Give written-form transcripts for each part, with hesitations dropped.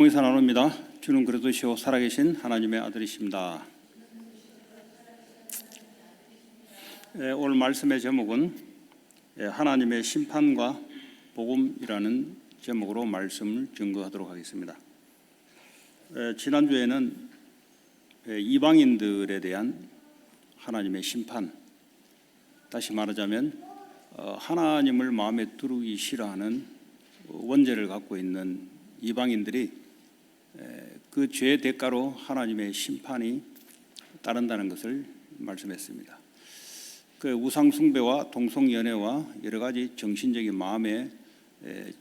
공의사 나눕니다. 주는 그래도시오 살아계신 하나님의 아들이십니다. 오늘 말씀의 제목은 하나님의 심판과 복음이라는 제목으로 말씀을 증거하도록 하겠습니다. 지난주에는 이방인들에 대한 하나님의 심판, 다시 말하자면 하나님을 마음에 두르기 싫어하는 원죄를 갖고 있는 이방인들이 그 죄의 대가로 하나님의 심판이 따른다는 것을 말씀했습니다. 그 우상 숭배와 동성연애와 여러 가지 정신적인 마음의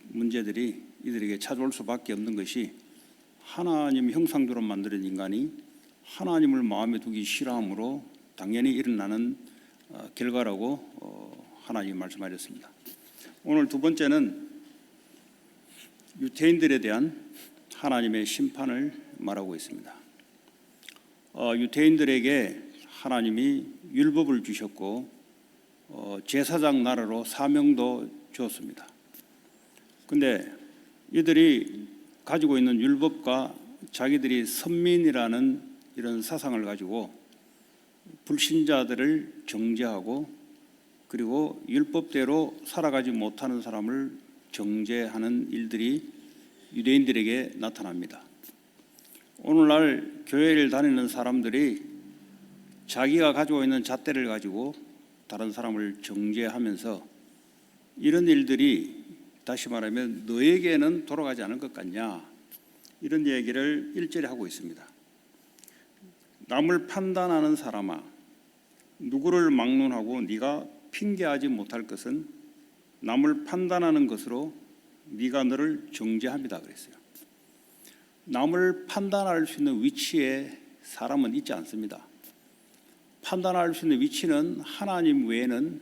문제들이 이들에게 찾아올 수밖에 없는 것이 하나님 형상대로 만드는 인간이 하나님을 마음에 두기 싫어함으로 당연히 일어나는 결과라고 하나님이 말씀하셨습니다. 오늘 두 번째는 유대인들에 대한 하나님의 심판을 말하고 있습니다. 유대인들에게 하나님이 율법을 주셨고 제사장 나라로 사명도 주었습니다. 그런데 이들이 가지고 있는 율법과 자기들이 선민이라는 이런 사상을 가지고 불신자들을 정죄하고 그리고 율법대로 살아가지 못하는 사람을 정죄하는 일들이 유대인들에게 나타납니다. 오늘날 교회를 다니는 사람들이 자기가 가지고 있는 잣대를 가지고 다른 사람을 정죄하면서 이런 일들이 다시 말하면 너에게는 돌아가지 않을 것 같냐, 이런 얘기를 일절에 하고 있습니다. 남을 판단하는 사람아, 누구를 막론하고 네가 핑계하지 못할 것은 남을 판단하는 것으로 네가 너를 정죄합니다 그랬어요. 남을 판단할 수 있는 위치에 사람은 있지 않습니다. 판단할 수 있는 위치는 하나님 외에는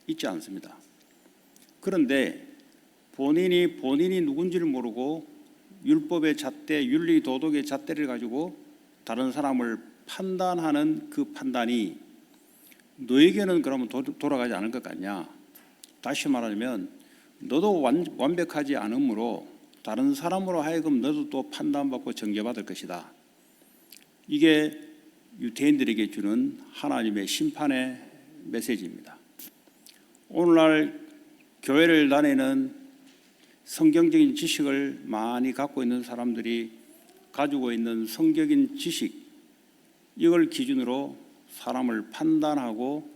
있지 않습니다. 그런데 본인이 누군지를 모르고 율법의 잣대, 윤리 도덕의 잣대를 가지고 다른 사람을 판단하는 그 판단이 너에게는 그러면 돌아가지 않을 것 같냐? 다시 말하면 너도 완벽하지 않으므로 다른 사람으로 하여금 너도 또 판단받고 정죄받을 것이다. 이게 유대인들에게 주는 하나님의 심판의 메시지입니다. 오늘날 교회를 다니는 성경적인 지식을 많이 갖고 있는 사람들이 가지고 있는 성경적인 지식, 이걸 기준으로 사람을 판단하고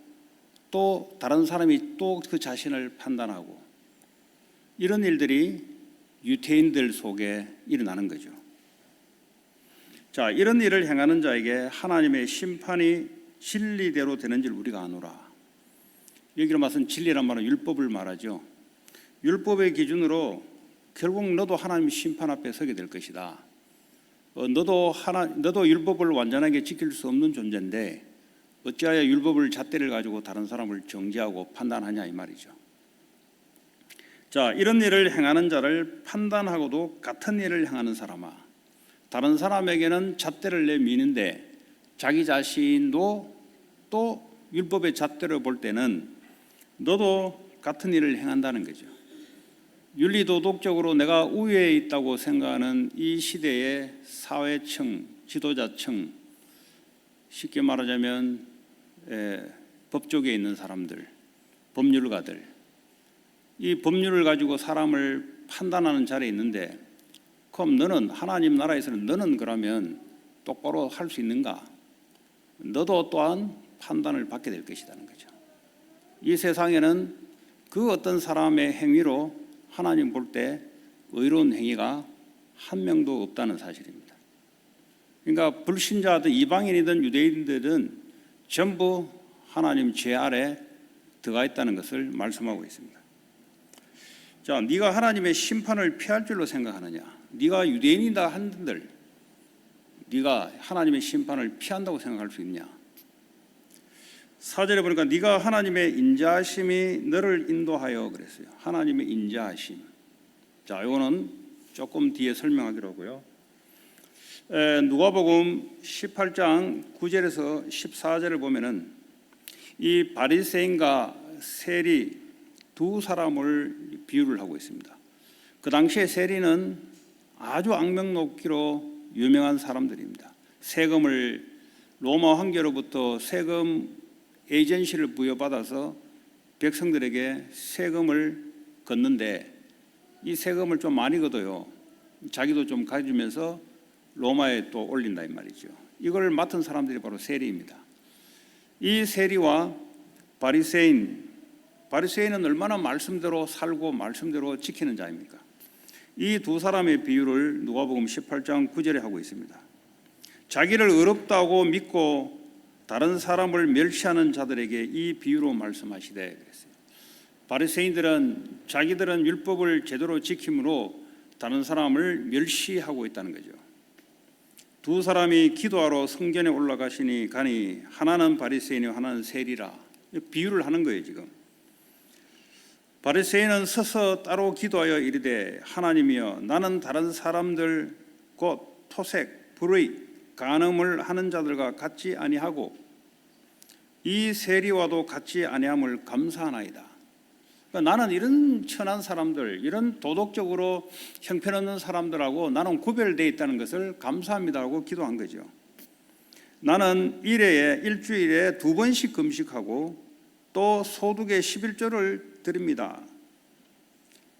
또 다른 사람이 또 그 자신을 판단하고 이런 일들이 유대인들 속에 일어나는 거죠. 자, 이런 일을 행하는 자에게 하나님의 심판이 진리대로 되는지를 우리가 아노라. 여기로 말씀 진리란 말은 율법을 말하죠. 율법의 기준으로 결국 너도 하나님의 심판 앞에 서게 될 것이다. 너도 율법을 완전하게 지킬 수 없는 존재인데 어찌하여 율법을 잣대를 가지고 다른 사람을 정죄하고 판단하냐 이 말이죠. 자, 이런 일을 행하는 자를 판단하고도 같은 일을 행하는 사람아, 다른 사람에게는 잣대를 내미는데 자기 자신도 또 율법의 잣대로 볼 때는 너도 같은 일을 행한다는 거죠. 윤리도덕적으로 내가 우위에 있다고 생각하는 이 시대의 사회층, 지도자층, 쉽게 말하자면 법조계에 있는 사람들, 법률가들, 이 법률을 가지고 사람을 판단하는 자리에 있는데 그럼 너는 하나님 나라에서는 너는 그러면 똑바로 할 수 있는가? 너도 또한 판단을 받게 될 것이라는 거죠. 이 세상에는 그 어떤 사람의 행위로 하나님 볼 때 의로운 행위가 한 명도 없다는 사실입니다. 그러니까 불신자든 이방인이든 유대인들은 전부 하나님 죄 아래 들어가 있다는 것을 말씀하고 있습니다. 자, 네가 하나님의 심판을 피할 줄로 생각하느냐? 네가 유대인이다 한들 네가 하나님의 심판을 피한다고 생각할 수 있냐? 4절에 보니까 네가 하나님의 인자하심이 너를 인도하여 그랬어요. 하나님의 인자하심. 자, 이거는 조금 뒤에 설명하기로 하고요. 누가복음 18장 9절에서 14절을 보면은 이 바리새인과 세리 두 사람을 비유를 하고 있습니다. 그 당시에 세리는 아주 악명 높기로 유명한 사람들입니다. 세금을 로마 황제로부터 세금 에이전시를 부여받아서 백성들에게 세금을 걷는데 이 세금을 좀 많이 걷어요. 자기도 좀 가져주면서 로마에 또 올린다 이 말이죠. 이걸 맡은 사람들이 바로 세리입니다. 이 세리와 바리새인은 얼마나 말씀대로 살고 말씀대로 지키는 자입니까? 이 두 사람의 비유를 누가복음 18장 9절에 하고 있습니다. 자기를 의롭다고 믿고 다른 사람을 멸시하는 자들에게 이 비유로 말씀하시되 그랬어요. 바리새인들은 자기들은 율법을 제대로 지킴으로 다른 사람을 멸시하고 있다는 거죠. 두 사람이 기도하러 성전에 올라가시니 가니 하나는 바리새인이요 하나는 세리라. 비유를 하는 거예요 지금. 바리새인은 서서 따로 기도하여 이르되 하나님이여 나는 다른 사람들 곧 토색, 불의, 간음을 하는 자들과 같지 아니하고 이 세리와도 같지 아니함을 감사하나이다. 그러니까 나는 이런 천한 사람들, 이런 도덕적으로 형편없는 사람들하고 나는 구별되어 있다는 것을 감사합니다라고 기도한 거죠. 나는 일주일에 2번씩 금식하고 또 소득의 11조를 드립니다.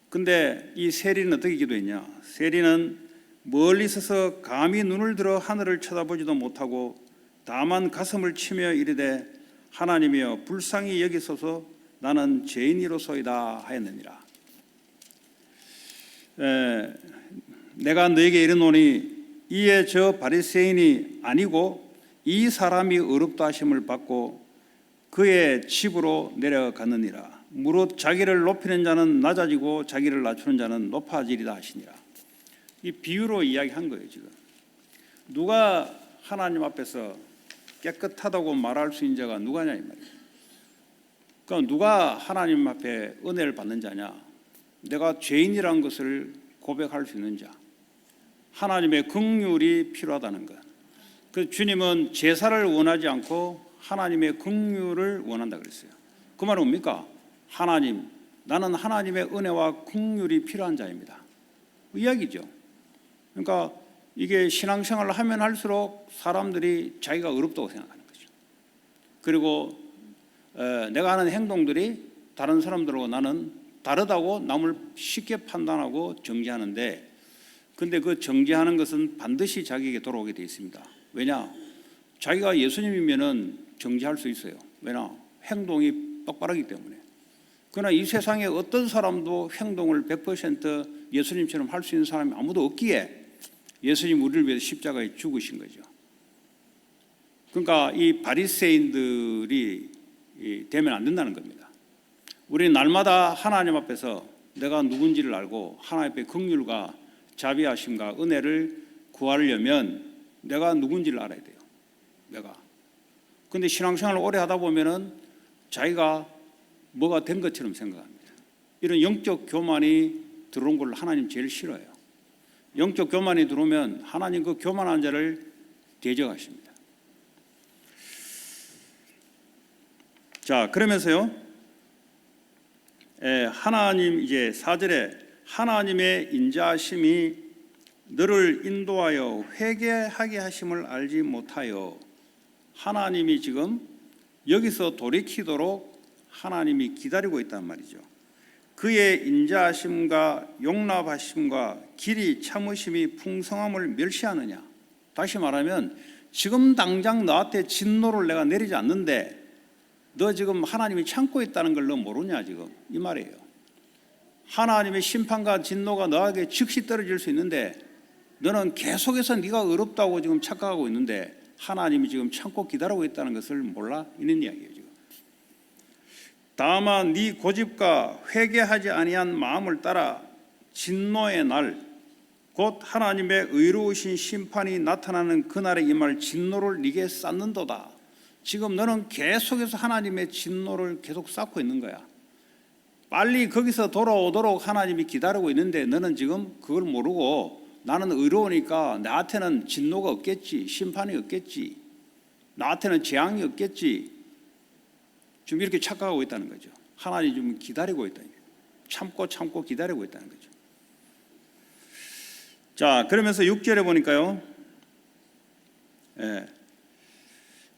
근데 이 세리는 어떻게 기도했냐? 세리는 멀리 서서 감히 눈을 들어 하늘을 쳐다보지도 못하고 다만 가슴을 치며 이르되 하나님이여 불쌍히 여기소서 나는 죄인이로소이다 하였느니라. 내가 너에게 이르노니 이에 저 바리새인이 아니고 이 사람이 의롭다 하심을 받고 그의 집으로 내려가느니라. 무릇 자기를 높이는 자는 낮아지고 자기를 낮추는 자는 높아지리다 하시니라. 이 비유로 이야기한 거예요 지금. 누가 하나님 앞에서 깨끗하다고 말할 수 있는 자가 누가냐 이 말이에요. 그러니까 누가 하나님 앞에 은혜를 받는 자냐? 내가 죄인이라는 것을 고백할 수 있는 자. 하나님의 긍휼이 필요하다는 것. 그 주님은 제사를 원하지 않고 하나님의 긍휼을 원한다 그랬어요. 그 말은 뭡니까? 하나님, 나는 하나님의 은혜와 긍휼이 필요한 자입니다. 그 이야기죠. 그러니까 이게 신앙생활을 하면 할수록 사람들이 자기가 의롭다고 생각하는 거죠. 그리고 내가 하는 행동들이 다른 사람들하고 나는 다르다고 남을 쉽게 판단하고 정죄하는데, 근데 그 정죄하는 것은 반드시 자기에게 돌아오게 되어 있습니다. 왜냐? 자기가 예수님이면은 정죄할 수 있어요. 왜냐? 행동이 똑바르기 때문에. 그러나 이 세상에 어떤 사람도 행동을 100% 예수님처럼 할 수 있는 사람이 아무도 없기에 예수님 우리를 위해서 십자가에 죽으신 거죠. 그러니까 이 바리새인들이 되면 안 된다는 겁니다. 우리는 날마다 하나님 앞에서 내가 누군지를 알고 하나님 앞에 긍휼과 자비하심과 은혜를 구하려면 내가 누군지를 알아야 돼요. 내가. 근데 신앙생활을 오래 하다 보면은 자기가 뭐가 된 것처럼 생각합니다. 이런 영적 교만이 들어온 걸 하나님 제일 싫어해요. 영적 교만이 들어오면 하나님 그 교만한 자를 대적하십니다. 자, 그러면서요, 하나님 이제 4절에 하나님의 인자하심이 너를 인도하여 회개하게 하심을 알지 못하여, 하나님이 지금 여기서 돌이키도록 하나님이 기다리고 있단 말이죠. 그의 인자하심과 용납하심과 길이 참으심이 풍성함을 멸시하느냐. 다시 말하면 지금 당장 너한테 진노를 내가 내리지 않는데 너 지금 하나님이 참고 있다는 걸 너 모르냐 지금 이 말이에요. 하나님의 심판과 진노가 너에게 즉시 떨어질 수 있는데 너는 계속해서 네가 의롭다고 지금 착각하고 있는데 하나님이 지금 참고 기다리고 있다는 것을 몰라? 이런 이야기예요 지금. 다만 네 고집과 회개하지 아니한 마음을 따라 진노의 날, 곧 하나님의 의로우신 심판이 나타나는 그날에 임할 진노를 네게 쌓는도다. 지금 너는 계속해서 하나님의 진노를 계속 쌓고 있는 거야. 빨리 거기서 돌아오도록 하나님이 기다리고 있는데 너는 지금 그걸 모르고 나는 의로우니까 나한테는 진노가 없겠지, 심판이 없겠지, 나한테는 재앙이 없겠지, 지금 이렇게 착각하고 있다는 거죠. 하나님이 좀 기다리고 있다는 거죠. 참고 기다리고 있다는 거죠. 자, 그러면서 6절에 보니까요, 예,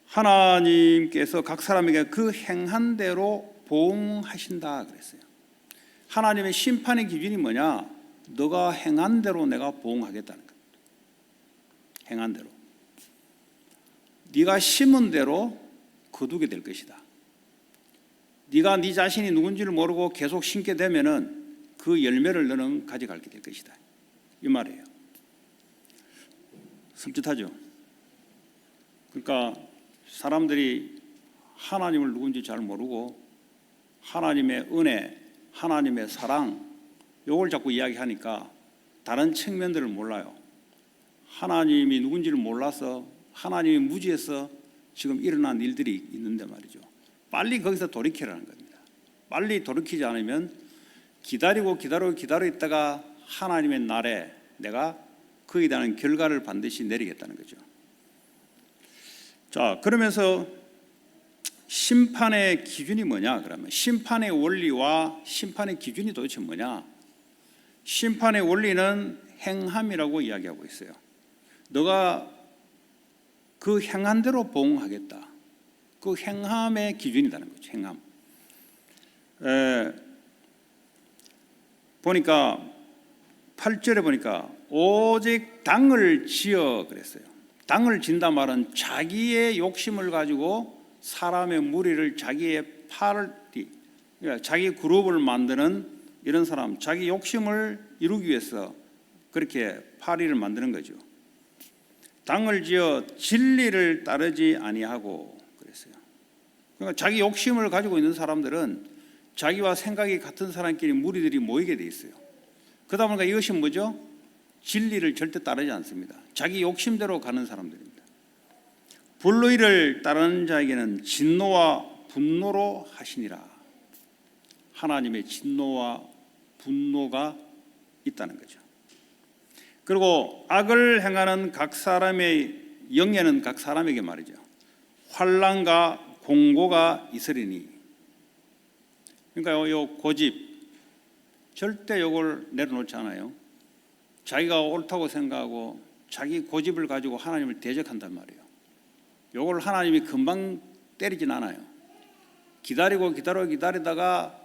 하나님께서 각 사람에게 그 행한 대로 보응하신다 그랬어요. 하나님의 심판의 기준이 뭐냐? 너가 행한 대로 내가 보응하겠다는 거예요. 행한 대로. 네가 심은 대로 거두게 될 것이다. 네가 네 자신이 누군지를 모르고 계속 심게 되면은 그 열매를 너는 가져가게 될 것이다. 이 말이에요. 섬찟하죠? 그러니까 사람들이 하나님을 누군지 잘 모르고 하나님의 은혜, 하나님의 사랑, 이걸 자꾸 이야기하니까 다른 측면들을 몰라요. 하나님이 누군지를 몰라서 하나님이 무지해서 지금 일어난 일들이 있는데 말이죠. 빨리 거기서 돌이키라는 겁니다. 빨리 돌이키지 않으면 기다리고 있다가 하나님의 날에 내가 거기에 대한 결과를 반드시 내리겠다는 거죠. 자, 그러면서 심판의 기준이 뭐냐? 그러면 심판의 원리와 심판의 기준이 도대체 뭐냐? 심판의 원리는 행함이라고 이야기하고 있어요. 너가 그 행한 대로 보응하겠다. 그 행함의 기준이라는 거죠. 행함. 보니까 8절에 보니까 오직 당을 지어 그랬어요. 당을 진다 말은 자기의 욕심을 가지고 사람의 무리를 자기의 파티, 그러니까 자기 그룹을 만드는 이런 사람, 자기 욕심을 이루기 위해서 그렇게 파리를 만드는 거죠. 당을 지어 진리를 따르지 아니하고 그랬어요. 그러니까 자기 욕심을 가지고 있는 사람들은 자기와 생각이 같은 사람끼리 무리들이 모이게 돼 있어요. 그러다 보니까 이것이 뭐죠? 진리를 절대 따르지 않습니다. 자기 욕심대로 가는 사람들입니다. 불의를 따르는 자에게는 진노와 분노로 하시니라. 하나님의 진노와 분노가 있다는 거죠. 그리고 악을 행하는 각 사람의 영예는 각 사람에게 말이죠. 환난과 공고가 있으리니. 그러니까 요 고집 절대 요걸 내려놓지 않아요. 자기가 옳다고 생각하고 자기 고집을 가지고 하나님을 대적한단 말이에요. 요걸 하나님이 금방 때리진 않아요. 기다리다가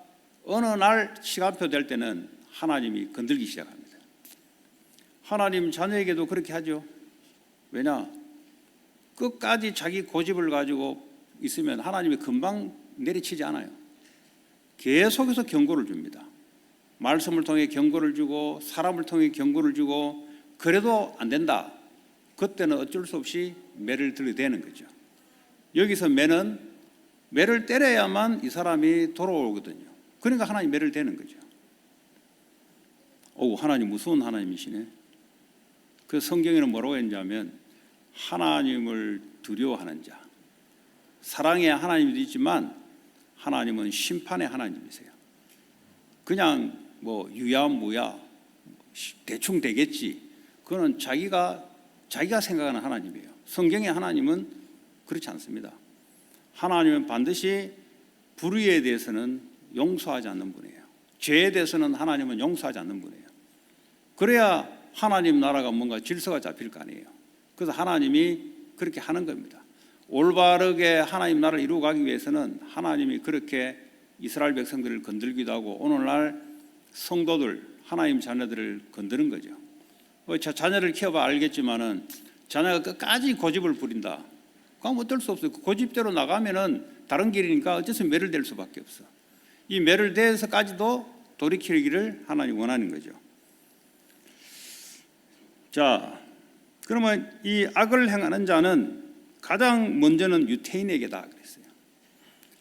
어느 날 시간표 될 때는 하나님이 건들기 시작합니다. 하나님 자녀에게도 그렇게 하죠. 왜냐? 끝까지 자기 고집을 가지고 있으면 하나님이 금방 내리치지 않아요. 계속해서 경고를 줍니다. 말씀을 통해 경고를 주고 사람을 통해 경고를 주고 그래도 안 된다. 그때는 어쩔 수 없이 매를 들이대는 거죠. 여기서 매를 때려야만 이 사람이 돌아오거든요. 그러니까 하나님 매를 대는 거죠. 하나님 무서운 하나님이시네. 그 성경에는 뭐라고 했냐면 하나님을 두려워하는 자. 사랑의 하나님도 있지만 하나님은 심판의 하나님이세요. 그냥 뭐 유야무야 대충 되겠지. 그거는 자기가 생각하는 하나님이에요. 성경의 하나님은 그렇지 않습니다. 하나님은 반드시 불의에 대해서는 용서하지 않는 분이에요. 죄에 대해서는 하나님은 용서하지 않는 분이에요. 그래야 하나님 나라가 뭔가 질서가 잡힐 거 아니에요. 그래서 하나님이 그렇게 하는 겁니다. 올바르게 하나님 나라를 이루어가기 위해서는 하나님이 그렇게 이스라엘 백성들을 건들기도 하고 오늘날 성도들, 하나님 자녀들을 건드는 거죠. 자녀를 키워봐 알겠지만은 자녀가 끝까지 고집을 부린다. 그럼 어쩔 수 없어요. 그 고집대로 나가면은 다른 길이니까 어째서 매를 댈 수밖에 없어. 이 매를 대해서까지도 돌이키기를 하나님 원하는 거죠. 자, 그러면 이 악을 행하는 자는 가장 먼저는 유태인에게다 그랬어요.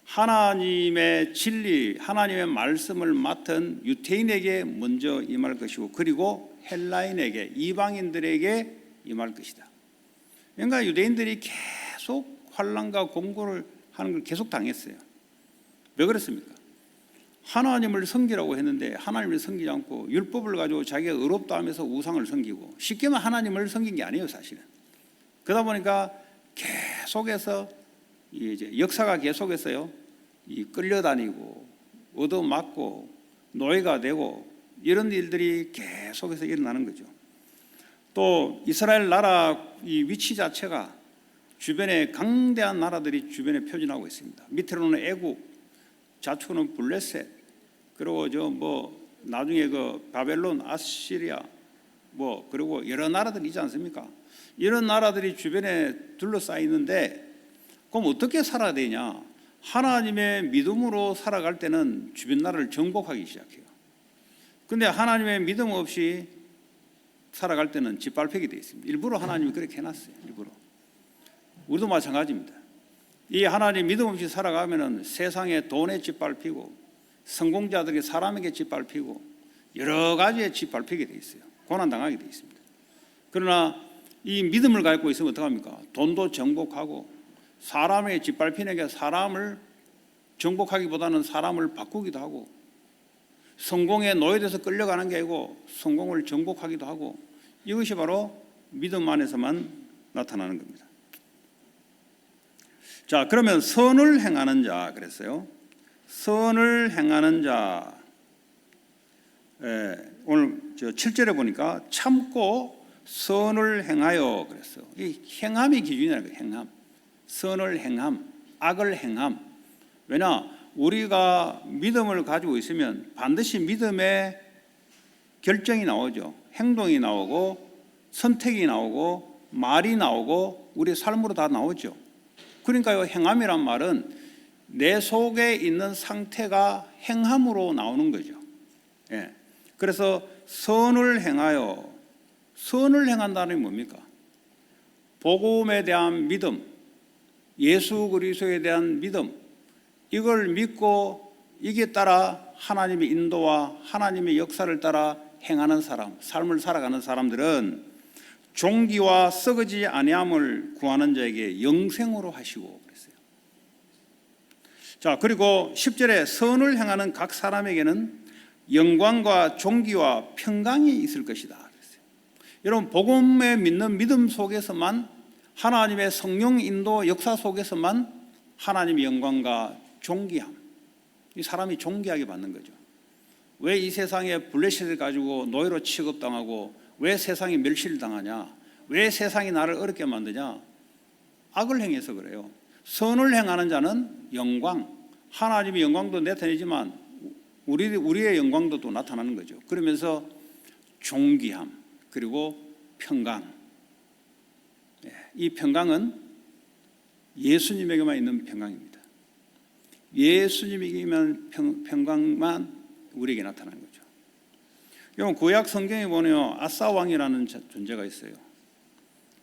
하나님의 진리, 하나님의 말씀을 맡은 유태인에게 먼저 임할 것이고 그리고 헬라인에게, 이방인들에게 임할 것이다. 그러니까 유대인들이 계속 환난과 공고를 하는 걸 계속 당했어요. 왜 그랬습니까? 하나님을 섬기라고 했는데 하나님을 섬기지 않고 율법을 가지고 자기가 의롭다 하면서 우상을 섬기고 쉽게 말하면 하나님을 섬긴 게 아니에요 사실은. 그러다 보니까 계속해서 이제 역사가 계속해서요 끌려다니고 얻어맞고 노예가 되고 이런 일들이 계속해서 일어나는 거죠. 또 이스라엘 나라 이 위치 자체가 주변에 강대한 나라들이 주변에 표진하고 있습니다. 밑으로는 애국, 좌측으로는 블레셋, 그리고 나중에 그 바벨론, 아시리아, 그리고 여러 나라들이 있지 않습니까? 이런 나라들이 주변에 둘러싸여 있는데, 그럼 어떻게 살아야 되냐? 하나님의 믿음으로 살아갈 때는 주변 나라를 정복하기 시작해요. 근데 하나님의 믿음 없이 살아갈 때는 짓밟히게 되어 있습니다. 일부러 하나님이 그렇게 해놨어요. 일부러. 우리도 마찬가지입니다. 이 하나님 믿음 없이 살아가면은 세상에 돈에 짓밟히고, 성공자들이 사람에게 짓밟히고, 여러 가지에 짓밟히게 되어 있어요. 고난당하게 되어 있습니다. 그러나 이 믿음을 갖고 있으면 어떡합니까? 돈도 정복하고, 사람에게 짓밟히는 게 사람을 정복하기보다는 사람을 바꾸기도 하고, 성공에 노예돼서 끌려가는 게 아니고 성공을 정복하기도 하고, 이것이 바로 믿음 안에서만 나타나는 겁니다. 자, 그러면 선을 행하는 자 그랬어요. 선을 행하는 자, 오늘 7절에 보니까 참고 선을 행하여 그랬어요. 이 행함이 기준이라는 거예요. 행함, 선을 행함, 악을 행함. 왜냐? 우리가 믿음을 가지고 있으면 반드시 믿음의 결정이 나오죠. 행동이 나오고 선택이 나오고 말이 나오고 우리 삶으로 다 나오죠. 그러니까요, 행함이란 말은 내 속에 있는 상태가 행함으로 나오는 거죠. 예. 그래서 선을 행하여, 선을 행한다는 게 뭡니까? 복음에 대한 믿음, 예수 그리스도에 대한 믿음, 이걸 믿고 이게 따라 하나님의 인도와 하나님의 역사를 따라 행하는 사람, 삶을 살아가는 사람들은 종기와 썩어지지 아니함을 구하는 자에게 영생으로 하시고 그랬어요. 자, 그리고 10절에 선을 행하는 각 사람에게는 영광과 종기와 평강이 있을 것이다 그랬어요. 여러분, 복음에 믿는 믿음 속에서만, 하나님의 성령 인도 역사 속에서만 하나님의 영광과 존귀함, 이 사람이 존귀하게 받는 거죠. 왜 이 세상에 블레셋을 가지고 노예로 취급당하고 왜 세상이 멸시를 당하냐? 왜 세상이 나를 어렵게 만드냐? 악을 행해서 그래요. 선을 행하는 자는 영광, 하나님의 영광도 나타내지만 우리의 영광도 또 나타나는 거죠. 그러면서 존귀함, 그리고 평강. 이 평강은 예수님에게만 있는 평강입니다. 예수님에게만 평강만 우리에게 나타나는 거죠. 여러분, 구약 성경에 보면 아사 왕이라는 존재가 있어요.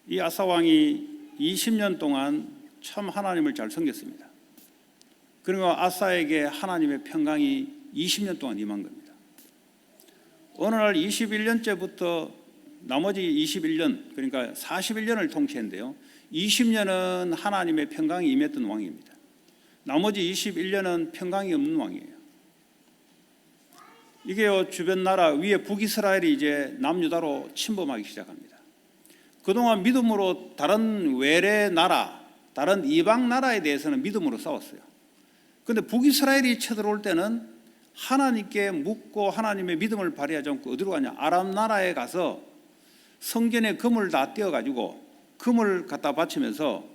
이 아사 왕이 20년 동안 참 하나님을 잘 섬겼습니다. 그리고 아사에게 하나님의 평강이 20년 동안 임한 겁니다. 어느 날 21년째부터 나머지 21년, 그러니까 41년을 통치했는데요, 20년은 하나님의 평강이 임했던 왕입니다. 나머지 21년은 평강이 없는 왕이에요. 이게요, 주변 나라 위에 북이스라엘이 이제 남유다로 침범하기 시작합니다. 그동안 믿음으로 다른 외래 나라, 다른 이방 나라에 대해서는 믿음으로 싸웠어요. 그런데 북이스라엘이 쳐들어올 때는 하나님께 묻고 하나님의 믿음을 발휘하지 않고 어디로 가냐? 아람 나라에 가서 성전에 금을 다 떼어가지고 금을 갖다 바치면서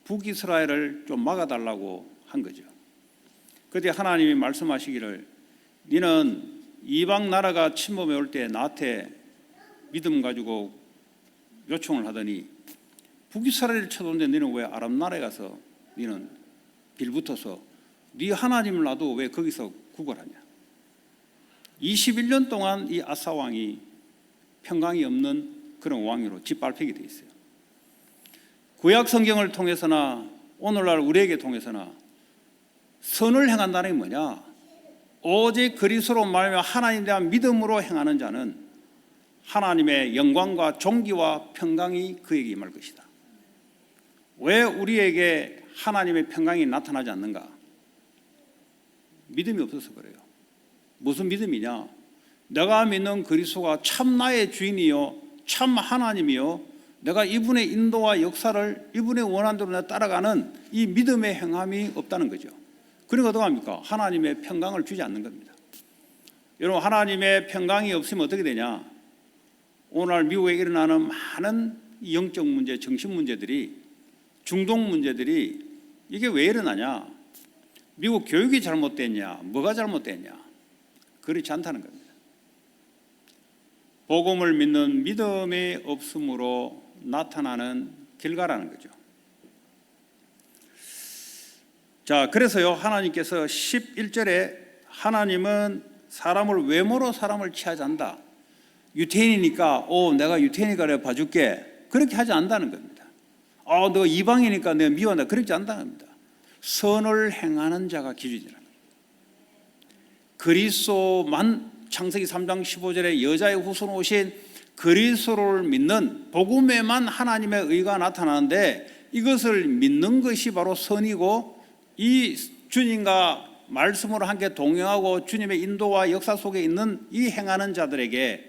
북이스라엘을 좀 막아달라고 한 거죠. 그때 하나님이 말씀하시기를, 너는 이방 나라가 침범해 올 때 나한테 믿음 가지고 요청을 하더니 북이스라엘을 쳐도는데 너는 왜 아람 나라에 가서 너는 빌붙어서 네 하나님을 놔도 왜 거기서 구걸하냐? 21년 동안 이 아사 왕이 평강이 없는 그런 왕으로 짓밟히게 돼 있어요. 구약 성경을 통해서나 오늘날 우리에게 통해서나 선을 행한다는 게 뭐냐? 오직 그리스도로 말하며 하나님에 대한 믿음으로 행하는 자는 하나님의 영광과 존귀와 평강이 그에게 임할 것이다. 왜 우리에게 하나님의 평강이 나타나지 않는가? 믿음이 없어서 그래요. 무슨 믿음이냐? 내가 믿는 그리스도가 참 나의 주인이요 참 하나님이요, 내가 이분의 인도와 역사를 이분의 원한대로 내가 따라가는 이 믿음의 행함이 없다는 거죠. 그러니까 어떡합니까? 하나님의 평강을 주지 않는 겁니다. 여러분, 하나님의 평강이 없으면 어떻게 되냐? 오늘 미국에 일어나는 많은 영적 문제, 정신 문제들이, 중동 문제들이 이게 왜 일어나냐? 미국 교육이 잘못됐냐? 뭐가 잘못됐냐? 그렇지 않다는 겁니다. 복음을 믿는 믿음이 없음으로 나타나는 결과라는 거죠. 자, 그래서요, 하나님께서 11절에 하나님은 사람을 외모로 사람을 취하지 않는다. 유태인이니까 내가 유태인이니까 내가 봐줄게, 그렇게 하지 않는다는 겁니다. 너 이방이니까 내가 미워한다, 그렇지 않다는 겁니다. 선을 행하는 자가 기준이라는 겁니다. 그리스도만, 창세기 3장 15절에 여자의 후손 오신 그리스도를 믿는 복음에만 하나님의 의가 나타나는데, 이것을 믿는 것이 바로 선이고, 이 주님과 말씀으로 함께 동행하고 주님의 인도와 역사 속에 있는 이 행하는 자들에게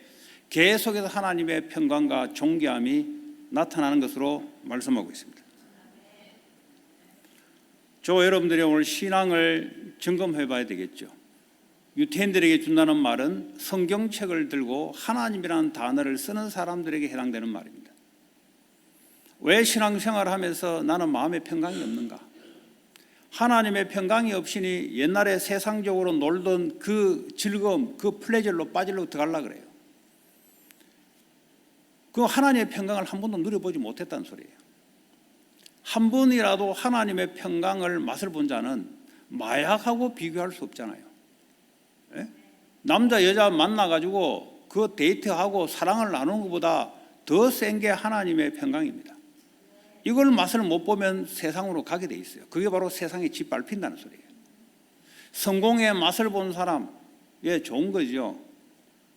계속해서 하나님의 평강과 존귀함이 나타나는 것으로 말씀하고 있습니다. 저 여러분들이 오늘 신앙을 점검해 봐야 되겠죠. 유태인들에게 준다는 말은 성경책을 들고 하나님이라는 단어를 쓰는 사람들에게 해당되는 말입니다. 왜 신앙생활을 하면서 나는 마음에 평강이 없는가? 하나님의 평강이 없으니 옛날에 세상적으로 놀던 그 즐거움, 그 플레저로 빠지려고 들어가려고 그래요. 그 하나님의 평강을 한 번도 누려보지 못했다는 소리예요. 한 번이라도 하나님의 평강을 맛을 본 자는 마약하고 비교할 수 없잖아요. 예? 남자 여자 만나가지고 그 데이트하고 사랑을 나누는 것보다 더 센 게 하나님의 평강입니다. 이걸 맛을 못 보면 세상으로 가게 돼 있어요. 그게 바로 세상에 짓밟힌다는 소리예요. 성공의 맛을 본 사람, 좋은 거죠.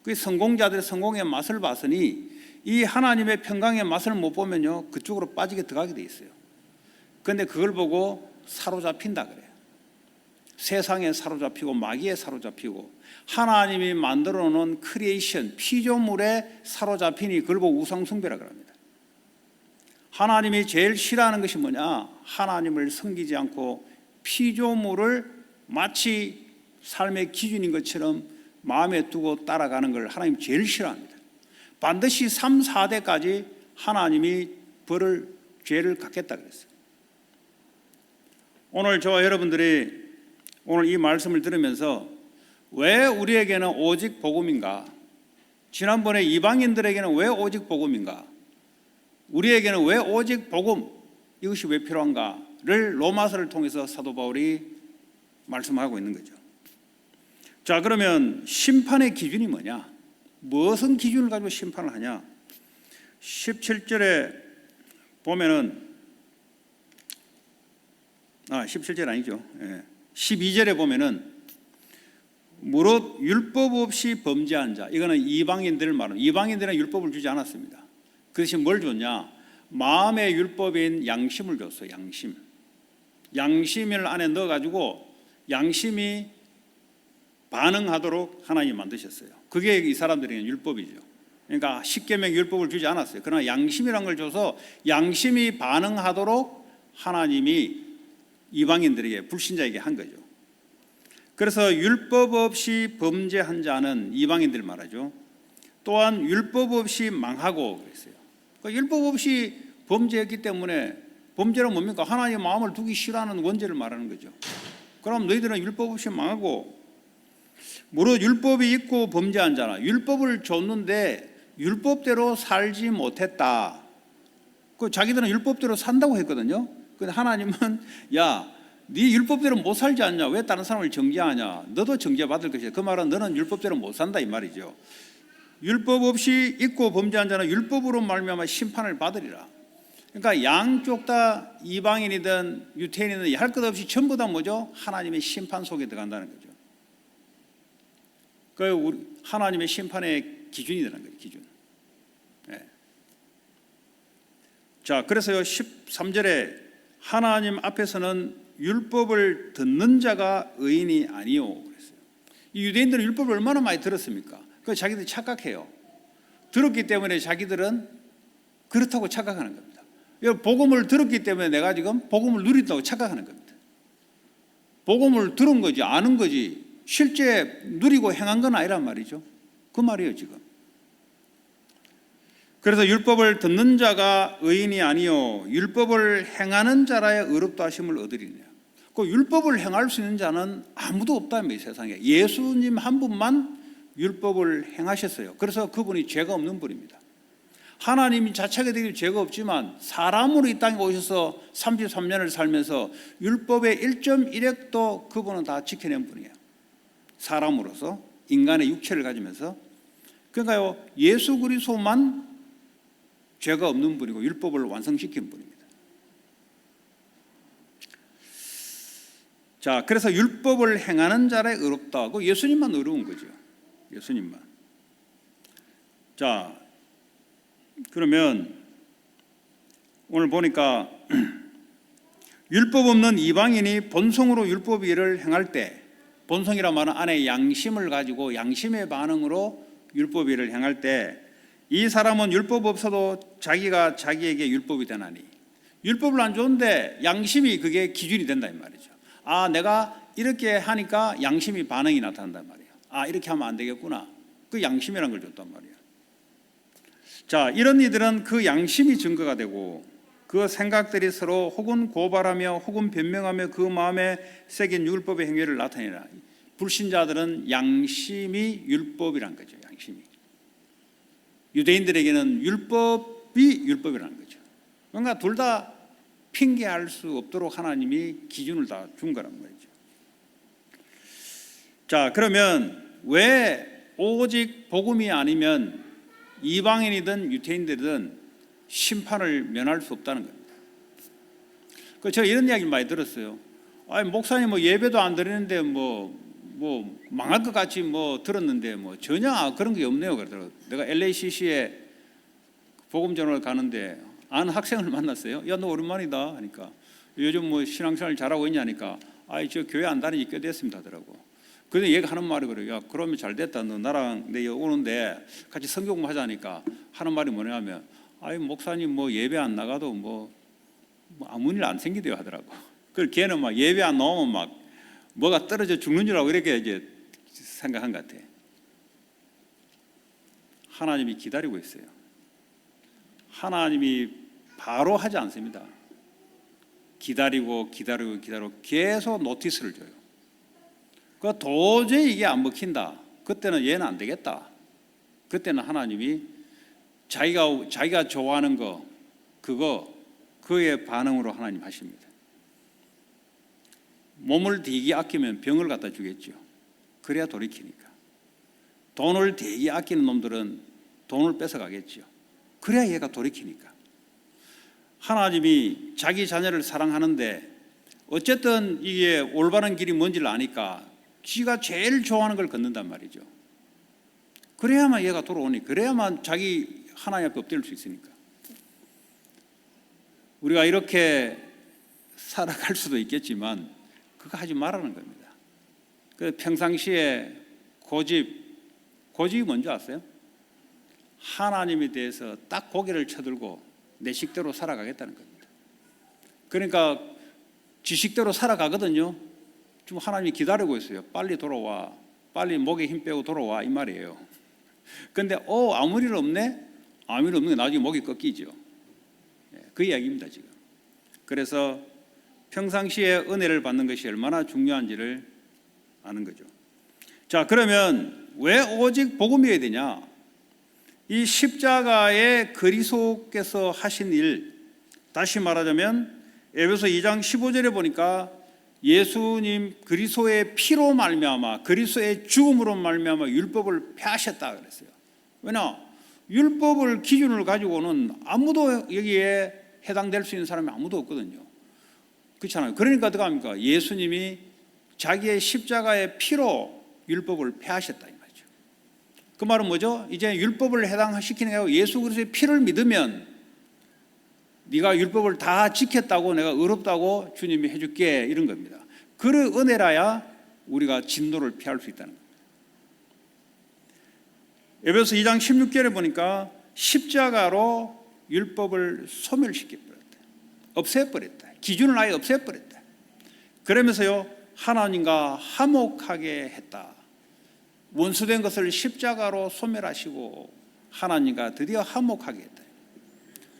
그 성공자들의 성공의 맛을 봤으니 이 하나님의 평강의 맛을 못 보면요, 그쪽으로 빠지게 들어가게 돼 있어요. 그런데 그걸 보고 사로잡힌다 그래요. 세상에 사로잡히고 마귀에 사로잡히고 하나님이 만들어 놓은 크리에이션, 피조물에 사로잡히니 그걸 보고 우상숭배라 그럽니다. 하나님이 제일 싫어하는 것이 뭐냐? 하나님을 섬기지 않고 피조물을 마치 삶의 기준인 것처럼 마음에 두고 따라가는 걸 하나님 제일 싫어합니다. 반드시 3, 4대까지 하나님이 죄를 갚겠다 그랬어요. 오늘 저와 여러분들이 오늘 이 말씀을 들으면서 왜 우리에게는 오직 복음인가? 지난번에 이방인들에게는 왜 오직 복음인가? 우리에게는 왜 오직 복음, 이것이 왜 필요한가를 로마서를 통해서 사도 바울이 말씀하고 있는 거죠. 자, 그러면 심판의 기준이 뭐냐? 무엇은 기준을 가지고 심판을 하냐? 17절에 보면은 17절 아니죠. 12절에 보면은 무릇 율법 없이 범죄한 자, 이거는 이방인들을 말합니다. 이방인들은 율법을 주지 않았습니다. 그 대신 뭘 줬냐? 마음의 율법인 양심을 줬어요. 양심을 안에 넣어가지고 양심이 반응하도록 하나님이 만드셨어요. 그게 이 사람들에게는 율법이죠. 그러니까 십계명 율법을 주지 않았어요. 그러나 양심이라는 걸 줘서 양심이 반응하도록 하나님이 이방인들에게, 불신자에게 한 거죠. 그래서 율법 없이 범죄한 자는, 이방인들 말하죠, 또한 율법 없이 망하고 그랬어요. 율법 없이 범죄했기 때문에, 범죄는 뭡니까? 하나님의 마음을 두기 싫어하는 원죄를 말하는 거죠. 그럼 너희들은 율법 없이 망하고, 무릇 율법이 있고 범죄한 자나, 율법을 줬는데 율법대로 살지 못했다. 자기들은 율법대로 산다고 했거든요. 근데 하나님은 야, 네 율법대로 못 살지 않냐? 왜 다른 사람을 정죄하냐? 너도 정죄받을 것이야. 그 말은 너는 율법대로 못 산다 이 말이죠. 율법 없이 있고 범죄한 자는 율법으로 말미암아 심판을 받으리라. 그러니까 양쪽 다 이방인이든 유태인이든 할 것 없이 전부 다 뭐죠? 하나님의 심판 속에 들어간다는 거죠. 그 하나님의 심판의 기준이라는 거예요. 기준. 네. 자, 그래서요 13절에 하나님 앞에서는 율법을 듣는 자가 의인이 아니요 그랬어요. 이 유대인들은 율법을 얼마나 많이 들었습니까? 그 자기들이 착각해요. 들었기 때문에 자기들은 그렇다고 착각하는 겁니다. 복음을 들었기 때문에 내가 지금 복음을 누린다고 착각하는 겁니다. 복음을 들은 거지, 아는 거지, 실제 누리고 행한 건 아니란 말이죠. 그 말이에요 지금. 그래서 율법을 듣는 자가 의인이 아니요 율법을 행하는 자라야 의롭다 하심을 얻으리냐. 그 율법을 행할 수 있는 자는 아무도 없다 이 세상에. 예수님 한 분만 율법을 행하셨어요. 그래서 그분이 죄가 없는 분입니다. 하나님이 자체가 되기 죄가 없지만 사람으로 이 땅에 오셔서 33년을 살면서 율법의 1.1획도 그분은 다 지켜낸 분이에요. 사람으로서 인간의 육체를 가지면서. 그러니까요, 예수 그리스도만 죄가 없는 분이고 율법을 완성시킨 분입니다. 자, 그래서 율법을 행하는 자라 의롭다고 예수님만 의로운 거죠. 예수님만. 자, 그러면 오늘 보니까 율법 없는 이방인이 본성으로 율법 일을 행할 때, 본성이란 말은 안에 양심을 가지고 양심의 반응으로 율법 일을 행할 때 이 사람은 율법 없어도 자기가 자기에게 율법이 되나니, 율법을 안 좋은데 양심이 그게 기준이 된다 이 말이죠. 아, 내가 이렇게 하니까 양심이 반응이 나타난단 말이에요. 아, 이렇게 하면 안 되겠구나. 그 양심이란 걸 줬단 말이에요. 자, 이런 이들은 그 양심이 증거가 되고 그 생각들이 서로 혹은 고발하며 혹은 변명하며 그 마음에 새긴 율법의 행위를 나타내라. 불신자들은 양심이 율법이란 거죠. 양심이. 유대인들에게는 율법이 율법이라는 거죠. 그러니까 둘 다 핑계할 수 없도록 하나님이 기준을 다 준 거란 말이죠. 자, 그러면 왜 오직 복음이 아니면 이방인이든 유대인들이든 심판을 면할 수 없다는 겁니다. 제가 이런 이야기를 많이 들었어요. 아니, 목사님 뭐 예배도 안 드리는데 뭐 망할 것 같이 뭐 들었는데 뭐 전혀 그런 게 없네요. 그러더라고요. 내가 LACC에 복음 전을 가는데 아는 학생을 만났어요. 야, 너 오랜만이다 하니까 요즘 뭐 신앙생활 잘하고 있냐니까 아이, 저 교회 안 다니지 꽤 됐습니다 하더라고. 그런데 얘가 하는 말이 그래요. 야, 그러면 잘 됐다. 너 나랑 내 오는데 같이 성경 공부하자니까 하는 말이 뭐냐면, 아이, 목사님 뭐 예배 안 나가도 뭐 아무 일 안 생기대요 하더라고. 그걸 걔는 막 예배 안 나오면 막 뭐가 떨어져 죽는 줄 알고 이렇게 이제 생각한 것 같아. 하나님이 기다리고 있어요. 하나님이 바로 하지 않습니다. 기다리고 계속 노티스를 줘요. 그 도저히 이게 안 먹힌다. 그때는 얘는 안 되겠다. 그때는 하나님이 자기가 좋아하는 거, 그의 반응으로 하나님 하십니다. 몸을 되게 아끼면 병을 갖다 주겠죠. 그래야 돌이키니까. 돈을 되게 아끼는 놈들은 돈을 뺏어가겠죠. 그래야 얘가 돌이키니까. 하나님이 자기 자녀를 사랑하는데 어쨌든 이게 올바른 길이 뭔지를 아니까 지가 제일 좋아하는 걸 걷는단 말이죠. 그래야만 얘가 돌아오니, 그래야만 자기 하나님 앞에 엎드릴 수 있으니까. 우리가 이렇게 살아갈 수도 있겠지만 그거 하지 말라는 겁니다. 그 평상시에 고집이 뭔지 아세요? 하나님에 대해서 딱 고개를 쳐들고 내 식대로 살아가겠다는 겁니다. 그러니까 지 식대로 살아가거든요. 지금 하나님이 기다리고 있어요. 빨리 돌아와. 빨리 목에 힘 빼고 돌아와 이 말이에요. 그런데 아무 일 없네? 아무 일 없는 게 나중에 목이 꺾이죠. 그 이야기입니다 지금. 그래서 평상시에 은혜를 받는 것이 얼마나 중요한지를 아는 거죠. 자, 그러면 왜 오직 복음이어야 되냐? 이 십자가의 그리스도께서 하신 일, 다시 말하자면 에베소 2장 15절에 보니까 예수님 그리스도의 피로 말미암아, 그리스도의 죽음으로 말미암아 율법을 폐하셨다 그랬어요. 왜냐? 율법을 기준을 가지고는 아무도 여기에 해당될 수 있는 사람이 아무도 없거든요. 그렇잖아요. 그러니까 어떻게 합니까? 예수님이 자기의 십자가의 피로 율법을 폐하셨다 이 말이죠. 그 말은 뭐죠? 이제 율법을 해당시키는 게 아니고 예수 그리스도의 피를 믿으면 네가 율법을 다 지켰다고, 내가 의롭다고 주님이 해줄게, 이런 겁니다. 그 은혜라야 우리가 진노를 피할 수 있다는 겁니다. 에베소 2장 16절에 보니까 십자가로 율법을 소멸시켜버렸다. 없애버렸다. 기준을 아예 없애버렸다. 그러면서요, 하나님과 화목하게 했다. 원수된 것을 십자가로 소멸하시고 하나님과 드디어 화목하게 했다.